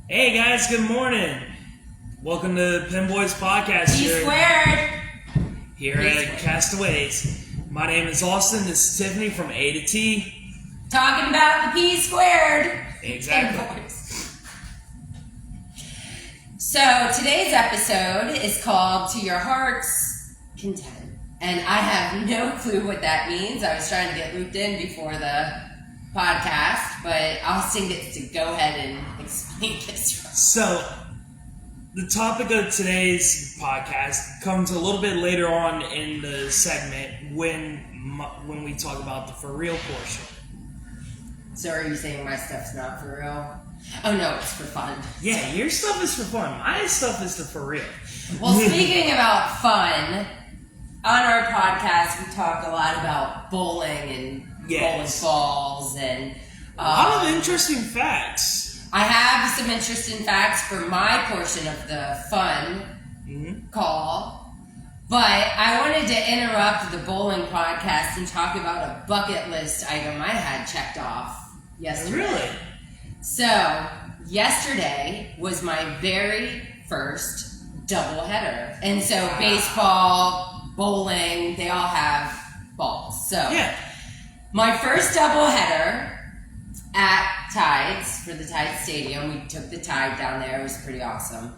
Hey guys, good morning. Welcome to Pinboys Podcast P squared. here at Castaways. My name is Austin. This is Tiffany from A to T. Talking about the P squared. Exactly. Pinboys. So today's episode is called To Your Heart's Content. And I have no clue what that means. I was trying to get looped in before the podcast, but Austin gets to go ahead and explain this. So, the topic of today's podcast comes a little bit later on in the segment when we talk about the for real portion. So are you saying my stuff's not for real? Oh no, it's for fun. Yeah, your stuff is for fun. My stuff is the for real. Well, speaking about fun, on our podcast we talk a lot about bowling and bowling balls and a lot of interesting facts. I have some interesting facts for my portion of the fun call, but I wanted to interrupt the bowling podcast and talk about a bucket list item I had checked off yesterday. Really? So, yesterday was my very first doubleheader. And so baseball, bowling, they all have balls. So, my first doubleheader at Tides, for the Tides Stadium. We took the Tide down there. It was pretty awesome.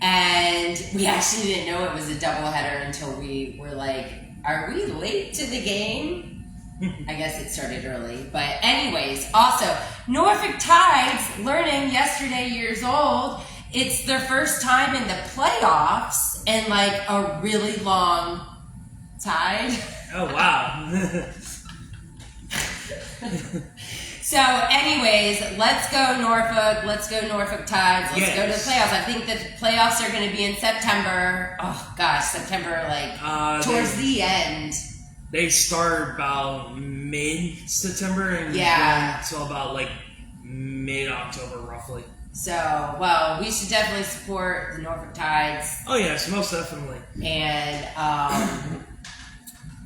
And we actually didn't know it was a doubleheader until we were like, are we late to the game? I guess it started early. But anyways, also, Norfolk Tides, learning yesterday years old, it's their first time in the playoffs in like a really long tide. Oh, wow. So, anyways, let's go Norfolk. Let's go Norfolk Tides. Let's go to the playoffs. I think the playoffs are going to be in September. Oh, gosh, September, towards the end. They start about mid-September and go until about, mid-October, roughly. So, well, we should definitely support the Norfolk Tides. Oh, yes, most definitely. And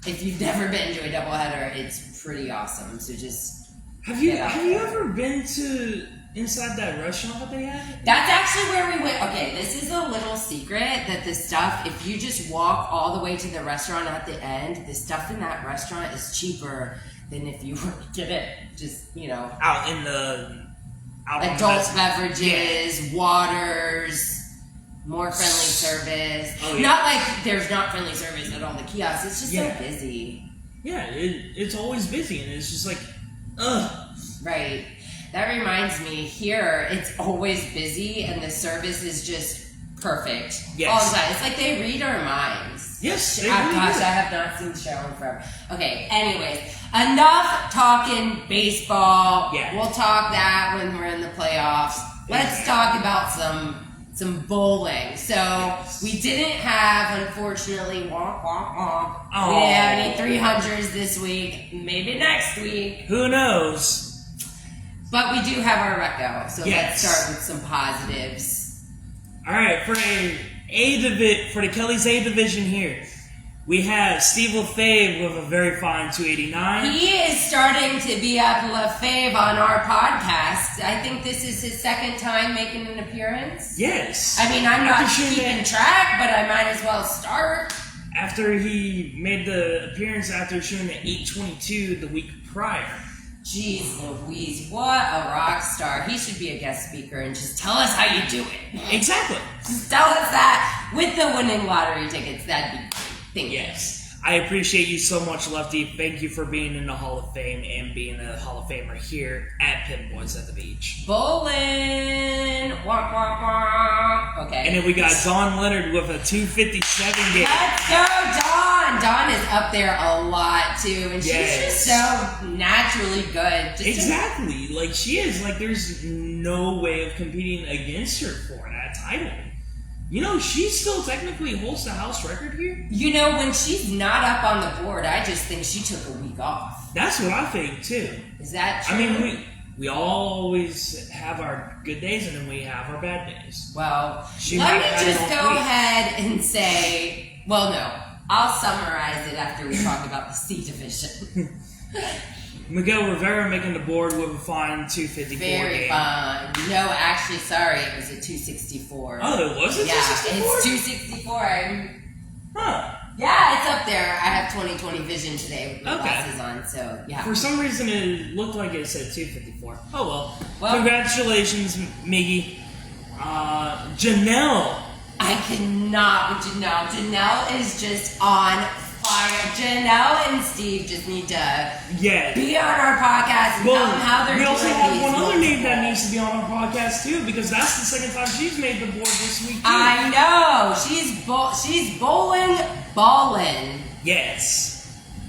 if you've never been to a doubleheader, it's pretty awesome. So just... Have you ever been to inside that restaurant that they had? That's actually where we went. Okay, this is a little secret that the stuff, if you just walk all the way to the restaurant at the end, the stuff in that restaurant is cheaper than if you were to get it just, out in the adult beverages, waters, more friendly service. Oh, yeah. Not like there's not friendly service at all the kiosks. It's just so busy. Yeah, it's always busy, and it's just like, ugh. Right. That reminds me, here, it's always busy, and the service is just perfect. Yes. All the time. It's like they read our minds. Yes, they really do. I have not seen the show in forever. Okay, anyways, enough talking baseball. Yeah. We'll talk that when we're in the playoffs. Let's talk about some bowling. So, we didn't have, unfortunately, we didn't have any 300s this week. Maybe next week. Who knows? But we do have our reco, so let's start with some positives. All right, for the Kelly's A division here, we have Steve LaFave with a very fine 289. He is starting to be up LaFave on our podcast. I think this is his second time making an appearance. Yes. I mean, I'm not keeping track, but I might as well start. After he made the appearance after shooting the 822 the week prior. Jeez Louise, what a rock star. He should be a guest speaker and just tell us how you do it. Exactly. Just tell us that with the winning lottery tickets. That'd be great. Thank you. Yes. I appreciate you so much, Lefty. Thank you for being in the Hall of Fame and being a Hall of Famer here at Pinboys at the Beach. Bowling. Wah, wah, wah. Okay. And then we got Dawn Leonard with a 257 game. Let's go, Dawn. Dawn is up there a lot, too. And she's just so naturally good. Exactly. She is. There's no way of competing against her for that title. She still technically holds the house record here. When she's not up on the board, I just think she took a week off. That's what I think, too. Is that true? I mean, we all always have our good days and then we have our bad days. Well, let me just go ahead and say, well, no. I'll summarize it after we talk about the C division. Miguel Rivera making the board with a fine 254 Very game. fun. No, actually, sorry, it was a 264. Oh, it was a 264? Yeah, it's 264. Huh. Yeah, it's up there. I have 20/20 vision today with my Okay. glasses on, so yeah. For some reason, it looked like it said 254. Oh, well. Well- Congratulations, Miggy. Janelle. I cannot with Janelle. Janelle is just on fire. Janelle and Steve just need to Yeah. be on our podcast and tell them how they're we doing also have these one other name that multiple- needs to be on our podcast, too, because that's the second time she's made the board this week, too. I know. She's bowling, ballin'. Yes.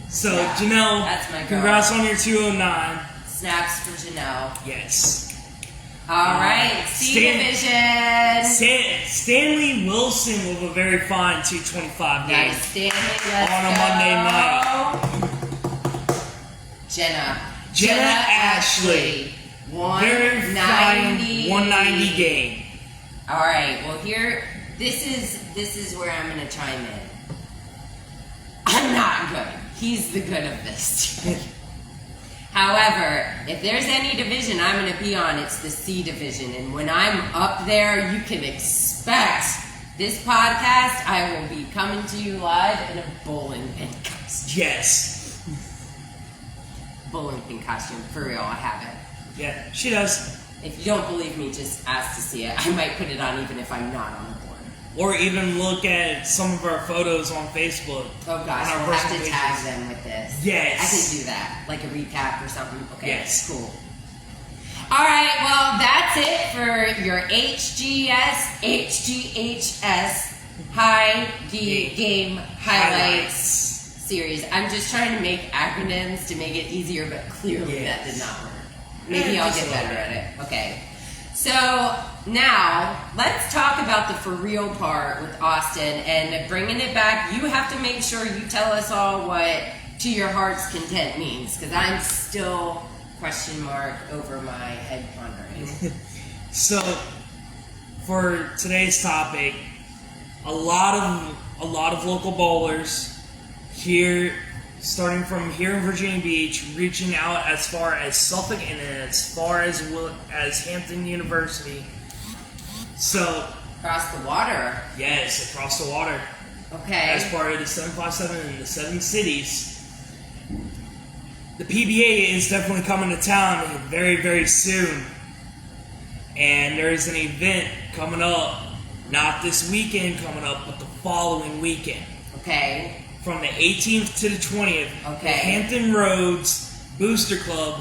So, Yeah, Janelle, that's my girl. congrats on your 209. Snaps for Janelle. Yes. All right, C division. Stanley Wilson with a very fine 225 game. Nice, Stanley. Let's On a go. Monday night. Jenna Ashley. Very fine 190. 190 game. All right. Well, here, this is where I'm gonna chime in. I'm not good. He's the good of this. However, if there's any division I'm going to be on, it's the C division. And when I'm up there, you can expect this podcast. I will be coming to you live in a bowling pin costume. Yes. Bowling pin costume, for real. I have it. Yeah, she does. If you don't believe me, just ask to see it. I might put it on even if I'm not on the board. Or even look at some of our photos on Facebook. Oh gosh, on our we'll have personal to tag pages. them with this. Yes. I can do that, like a recap or something. Okay, Yes. cool. All right, well, that's it for your HGHS High D Game Highlights series. I'm just trying to make acronyms to make it easier, but clearly that did not work. Maybe Yeah, I'll just get a little better at it. Okay. So now let's talk about the for real part with Austin and bringing it back. You have to make sure you tell us all what to your heart's content means, because I'm still question mark over my head pondering. So, for today's topic, a lot of local bowlers here, starting from here in Virginia Beach, reaching out as far as Suffolk and as far as Hampton University. So, Across the water. yes, across the water, Okay. as part of the 757 and the 7 cities. The PBA is definitely coming to town very, very soon. And there's an event coming up, not this weekend coming up, but the following weekend. Okay. From the 18th to the 20th, Okay. the Hampton Roads Booster Club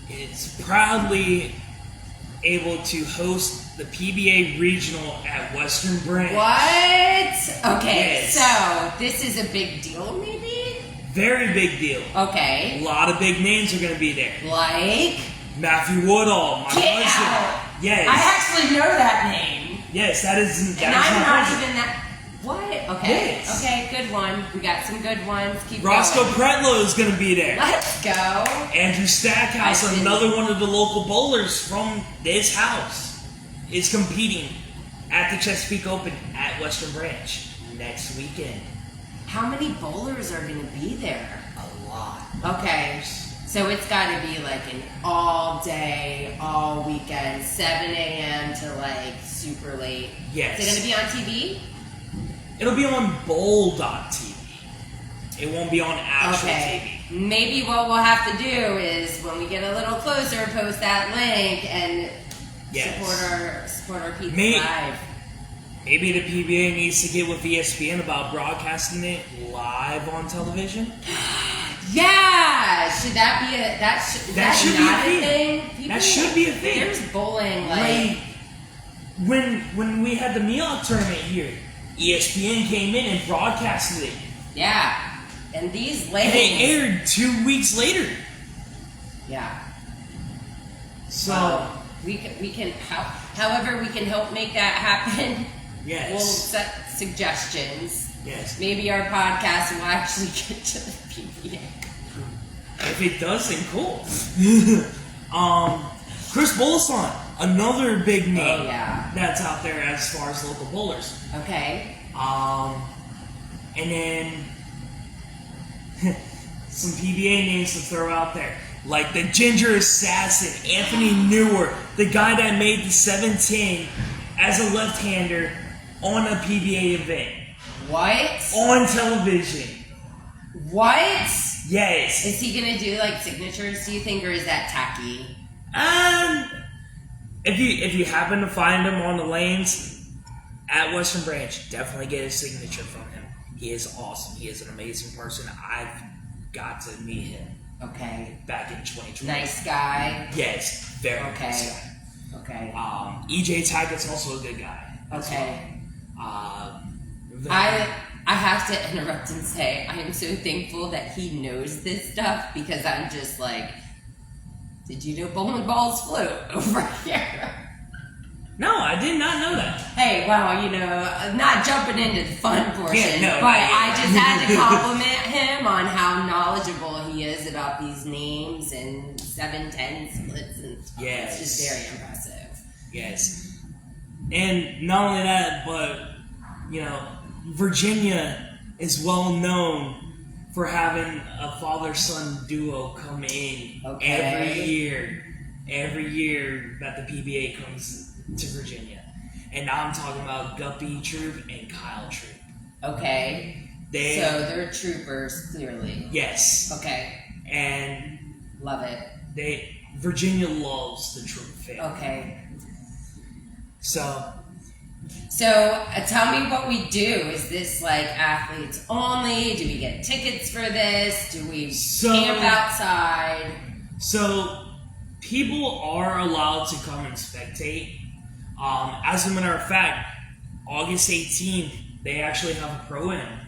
is proudly able to host the PBA Regional at Western Branch. What? Okay, Yes. so this is a big deal, maybe? Very big deal. Okay. A lot of big names are going to be there. Like? Matthew Woodall, my Get cousin. out. Yes. I actually know that name. Yes, that is And my I'm not cousin. even that. What? Okay. Yes. Okay, good one. We got some good ones. Keep Roscoe going. Pretlow is going to be there. Let's go. Andrew Stackhouse, I didn't- another one of the local bowlers from this house, is competing at the Chesapeake Open at Western Branch next weekend. How many bowlers are going to be there? A lot. Okay. So it's got to be like an all day, all weekend, 7 a.m. to like super late. Yes. Is it going to be on TV? It'll be on bowl.tv. It won't be on actual Okay. Maybe what we'll have to do is when we get a little closer, post that link and Yes. support our people May- live. Maybe the PBA needs to get with ESPN about broadcasting it live on television. Yeah, should that be a is that should be not a a thing. thing? That should be a thing. There's bowling like Like when we had the MEOC tournament here, ESPN came in and broadcasted it. yeah, and these And lanes. it aired 2 weeks later. Yeah. So, we can however we can help make that happen. yes. We'll set suggestions. Yes. Maybe our podcast will actually get to the PBA. If it does, then cool. Chris Bolson, another big name Oh, yeah. that's out there as far as local bowlers. Okay. And then some PBA names to throw out there. Like the Ginger Assassin, Anthony Newer, the guy that made the 17 as a left-hander on a PBA event. What? On television. What? Yes. Is he gonna do like signatures, do you think, or is that tacky? If you happen to find him on the lanes at Western Branch, definitely get a signature from him. He is awesome. He is an amazing person. I've got to meet him. Okay. Back in 2020. Nice guy. Yes, very nice guy. Okay. EJ Taggart's also a good guy. Okay. I have to interrupt and say I am so thankful that he knows this stuff, because I'm just like, did you know bowling balls float over here? No, I did not know that. Hey, well, not jumping into the fun portion, Yeah, no, but yeah. I just had to compliment him on how knowledgeable he is about these names and 7-10 splits and stuff. Yes. It's just very impressive. Yes. And not only that, but, Virginia is well known for having a father-son duo come in every year that the PBA comes to Virginia. And now I'm talking about Guppy Troop and Kyle Troop. Okay. So they're troopers, clearly. Yes. Okay. And love it. Virginia loves the Troop family. Okay. So tell me what we do. Is this like athletes only? Do we get tickets for this? Do we camp outside? So people are allowed to come and spectate. As a matter of fact, August 18th, they actually have a pro-am.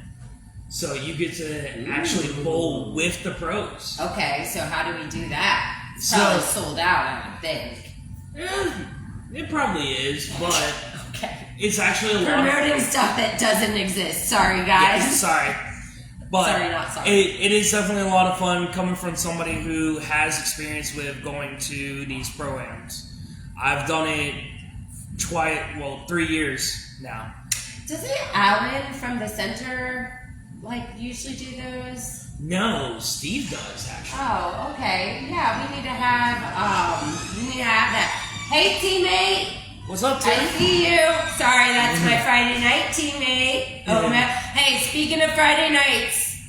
So you get to actually bowl with the pros. Okay, so how do we do that? It's probably sold out, I would think. It probably is, but okay. It's actually a lot promoting stuff that doesn't exist. Sorry, guys. Yeah, sorry. But sorry, not sorry. It is definitely a lot of fun coming from somebody who has experience with going to these pro-ams. I've done it 3 years now. Doesn't Alan from the center usually do those? No, Steve does actually. Oh, okay. Yeah, we need to have that. Hey, teammate. What's up, Tim? I see you. Sorry, that's my Friday night teammate. Oh, man. Hey, speaking of Friday nights,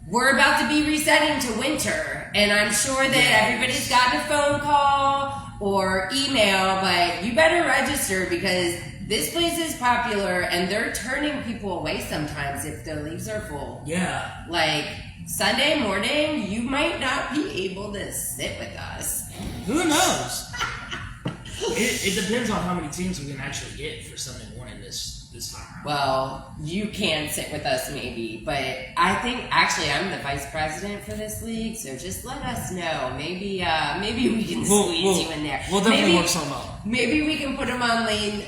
we're about to be resetting to winter, and I'm sure that everybody's gotten a phone call or email, but you better register, because this place is popular, and they're turning people away sometimes if their leagues are full. Yeah. Like, Sunday morning, you might not be able to sit with us. Who knows? It depends on how many teams we can actually get for Sunday morning this time around. Well, you can sit with us maybe, but I think actually I'm the vice president for this league, so just let us know. Maybe we can squeeze you in there. We'll definitely work something out. Maybe we can put them on lane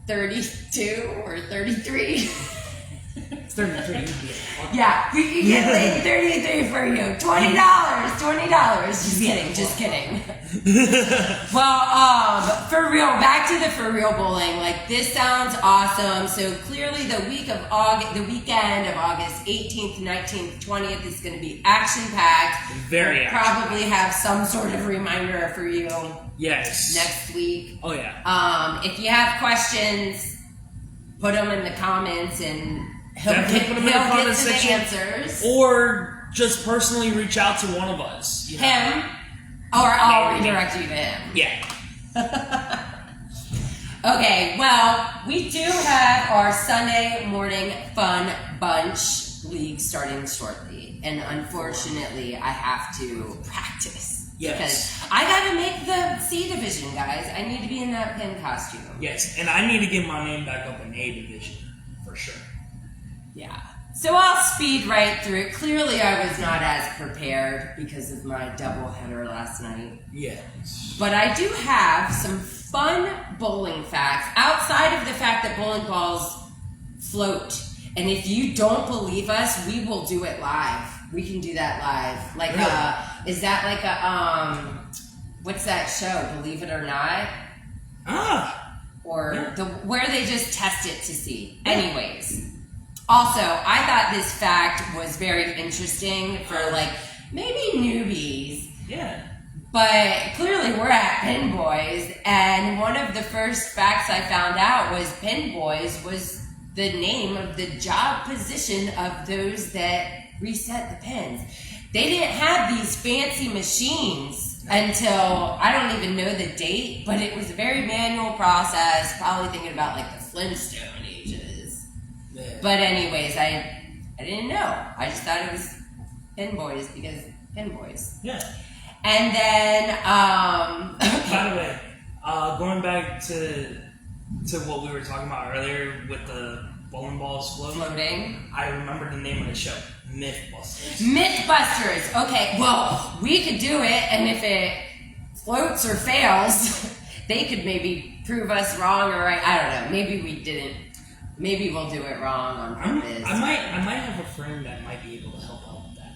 32 or 33. 33. Yeah, we can get lane 33 for you. $20. Just kidding. Well, for real, back to the for real bowling. This sounds awesome. So clearly the weekend of August 18th, 19th, 20th is going to be action packed. Very we'll probably have some sort of reminder for you. Yes. Next week. Oh yeah. If you have questions, put them in the comments, and he'll get to the answers. Or just personally reach out to one of us. Him. Or I'll redirect you to him. Yeah. Okay, well, we do have our Sunday morning fun bunch league starting shortly. And unfortunately, I have to practice. Yes. Because I got to make the C division, guys. I need to be in that pin costume. Yes, and I need to get my name back up in A division, for sure. Yeah. So I'll speed right through it. Clearly, I was not as prepared because of my doubleheader last night. Yeah. But I do have some fun bowling facts outside of the fact that bowling balls float. And if you don't believe us, we will do it live. We can do that live. Is that like a what's that show? Believe It or Not? Or where they just test it to see. Anyways. Also, I thought this fact was very interesting for maybe newbies. Yeah. But clearly we're at Pinboys, and one of the first facts I found out was Pinboys was the name of the job position of those that reset the pins. They didn't have these fancy machines until, I don't even know the date, but it was a very manual process, probably thinking about like the Flintstone ages. Yeah. But anyways, I didn't know. I just thought it was Pinboys because Pinboys. Yeah. And then, By the way, going back to what we were talking about earlier with the bowling balls floating. I remember the name of the show, Mythbusters. Mythbusters. Okay, well, we could do it, and if it floats or fails, they could maybe prove us wrong or right. I don't know. Maybe we didn't. Maybe we'll do it wrong on purpose. I might have a friend that might be able to help out with that.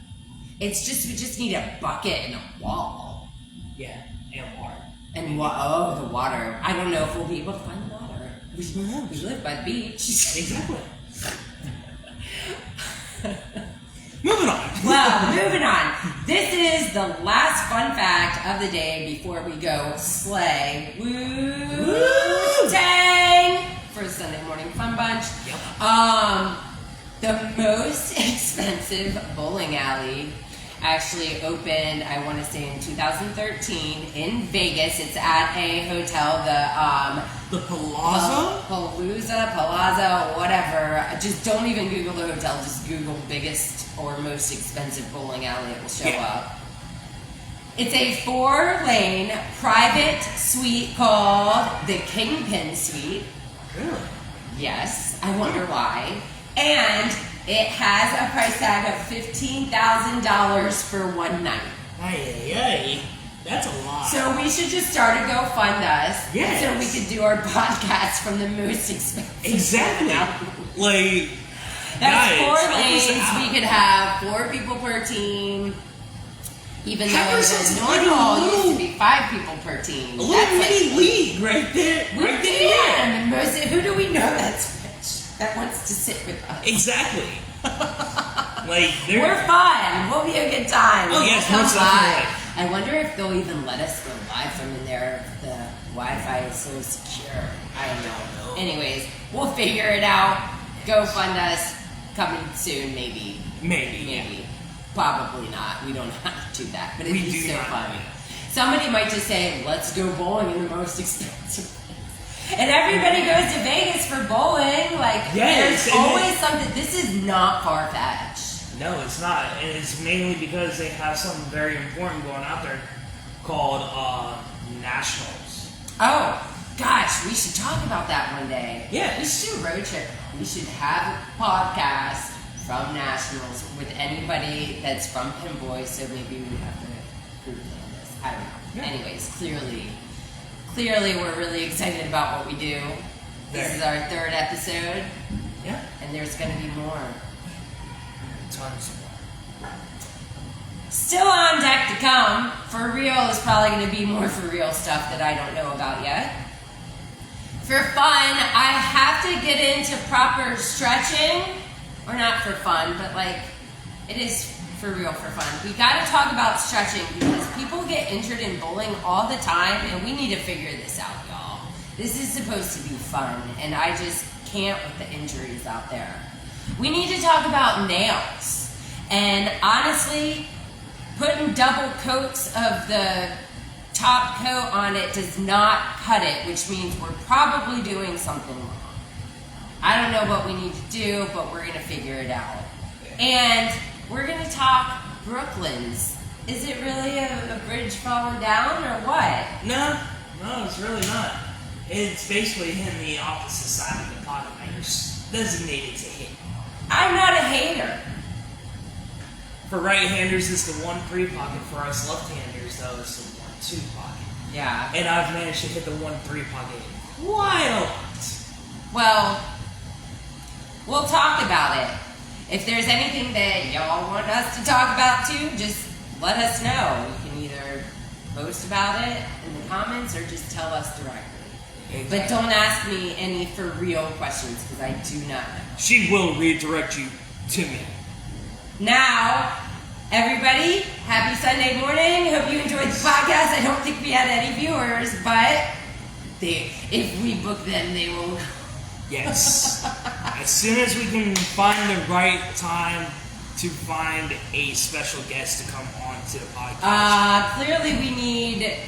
It's just we just need a bucket and a wall. Yeah, and water. And the water. I don't know if we'll be able to find the water. We live by the beach. Exactly. Moving on. Well, moving on. This is the last fun fact of the day before we go slay. Woo-tang! For a Sunday morning fun bunch. Yep. The most expensive bowling alley actually opened, I want to say, in 2013 in Vegas. It's at a hotel, the Palazzo? Palazzo, whatever. Just don't even Google the hotel. Just Google biggest or most expensive bowling alley. It will show up. It's a 4-lane private suite called the Kingpin Suite. Really? Yes. I wonder why. And it has a price tag of $15,000 for one night. Ay. That's a lot. So we should just start a GoFundUs. Yes. So we could do our podcast from the most expensive. Exactly. Like, that's guys, 4 lanes. We could have 4 people per team. Even though the normal used to be 5 people per team. A little mini league right there. Right there. And who do we know that's rich that wants to sit with us? Exactly. Like, we're fun. We'll be a good time. Oh yes, we'll most definitely. I wonder if they'll even let us go live from in there. If the Wi-Fi is so secure. I don't know. Anyways, we'll figure it out. GoFundUs coming soon, maybe. Maybe. Probably not. We don't have to do that, but it'd be so fun. Not. Somebody might just say, "Let's go bowling in the most expensive place," and everybody goes to Vegas for bowling. Like, there's always something. This is not far-fetched. No, it's not, and it's mainly because they have something very important going out there called Nationals. Oh, gosh, we should talk about that one day. Yeah. We should do a road trip. We should have a podcast from Nationals with anybody that's from Pinboys, so maybe we have to prove this. I don't know. Yeah. Anyways, clearly we're really excited about what we do. This is our 3rd episode. Yeah. And there's going to be more. Tons more. Still on deck to come. For real is probably going to be more for real stuff that I don't know about yet. For fun, I have to get into proper stretching. Or not for fun, but like, it is for real for fun. We got to talk about stretching because people get injured in bowling all the time, and we need to figure this out, y'all. This is supposed to be fun, and I just can't with the injuries out there. We need to talk about nails. And honestly, putting double coats of the top coat on it does not cut it, which means we're probably doing something wrong. I don't know what we need to do, but we're going to figure it out. And we're going to talk Brooklyn's. Is it really a bridge falling down or what? No, it's really not. It's basically hitting the opposite side of the pocket that you're designated to hit. I'm not a hater. For right-handers, it's the 1-3 pocket. For us left-handers, though, it's the 1-2 pocket. Yeah. And I've managed to hit the 1-3 pocket quite a lot. Well, we'll talk about it. If there's anything that y'all want us to talk about too, just let us know. You can either post about it in the comments or just tell us directly. Exactly. But don't ask me any for real questions because I do not know. She will redirect you to me. Now, Everybody, happy Sunday morning. Hope you enjoyed the podcast. I don't think we had any viewers, but if we book them, they will. Yes. As soon as we can find the right time to find a special guest to come on to the podcast. Clearly we need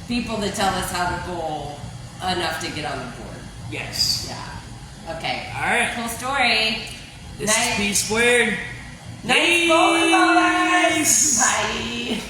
people to tell us how to bowl enough to get on the board. Yes. Yeah. Okay. All right. Cool story. This is P Squared. Nice bowling ballers. Bye.